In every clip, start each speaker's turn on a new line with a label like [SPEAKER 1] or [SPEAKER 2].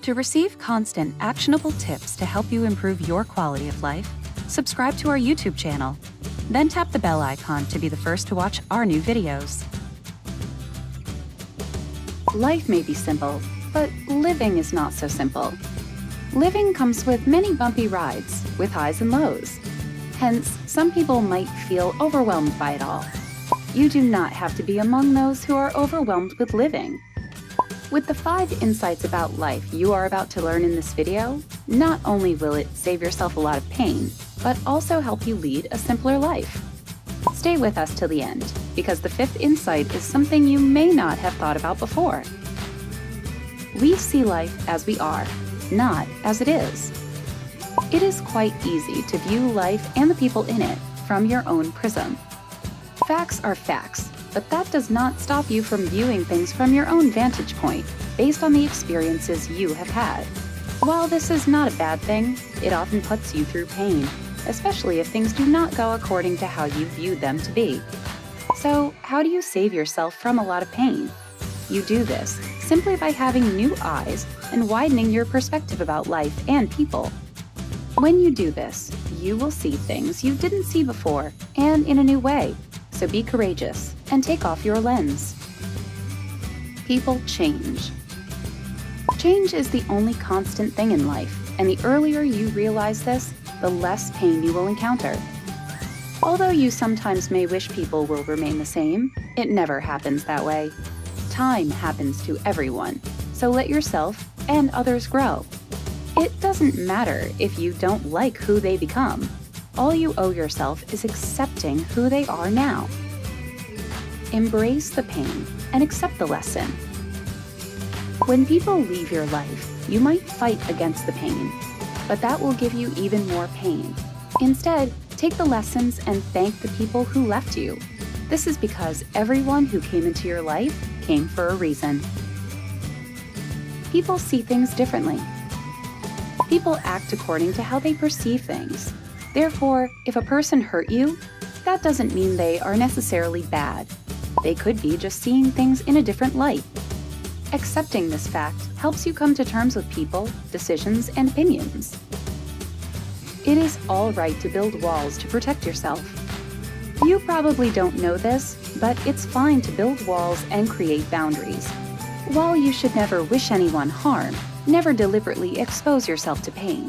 [SPEAKER 1] To receive constant, actionable tips to help you improve your quality of life, subscribe to our YouTube channel. Then tap the bell icon to be the first to watch our new videos. Life may be simple, but living is not so simple. Living comes with many bumpy rides, with highs and lows. Hence, some people might feel overwhelmed by it all. You do not have to be among those who are overwhelmed with living. With the 5 insights about life you are about to learn in this video, not only will it save yourself a lot of pain, but also help you lead a simpler life. Stay with us till the end, because the 5th insight is something you may not have thought about before. We see life as we are, not as it is. It is quite easy to view life and the people in it from your own prism. Facts are facts, but that does not stop you from viewing things from your own vantage point, based on the experiences you have had. While this is not a bad thing, it often puts you through pain, especially if things do not go according to how you viewed them to be. So, how do you save yourself from a lot of pain? You do this simply by having new eyes and widening your perspective about life and people. When you do this, you will see things you didn't see before and in a new way. So be courageous and take off your lens. People change. Change is the only constant thing in life, and the earlier you realize this, the less pain you will encounter. Although you sometimes may wish people will remain the same, it never happens that way. Time happens to everyone, so let yourself and others grow. It doesn't matter if you don't like who they become. All you owe yourself is accepting who they are now. Embrace the pain and accept the lesson. When people leave your life, you might fight against the pain, but that will give you even more pain. Instead, take the lessons and thank the people who left you. This is because everyone who came into your life came for a reason. People see things differently. People act according to how they perceive things. Therefore, if a person hurt you, that doesn't mean they are necessarily bad. They could be just seeing things in a different light. Accepting this fact helps you come to terms with people, decisions, and opinions. It is all right to build walls to protect yourself. You probably don't know this, but it's fine to build walls and create boundaries. While you should never wish anyone harm, never deliberately expose yourself to pain.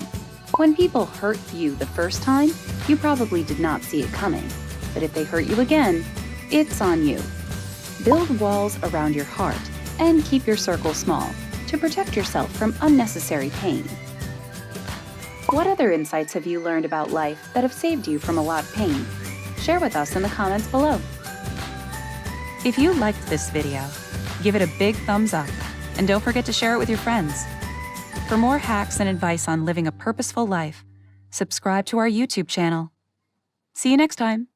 [SPEAKER 1] When people hurt you the first time, you probably did not see it coming. But if they hurt you again, it's on you. Build walls around your heart and keep your circle small to protect yourself from unnecessary pain. What other insights have you learned about life that have saved you from a lot of pain? Share with us in the comments below. If you liked this video, give it a big thumbs up and don't forget to share it with your friends. For more hacks and advice on living a purposeful life, subscribe to our YouTube channel. See you next time.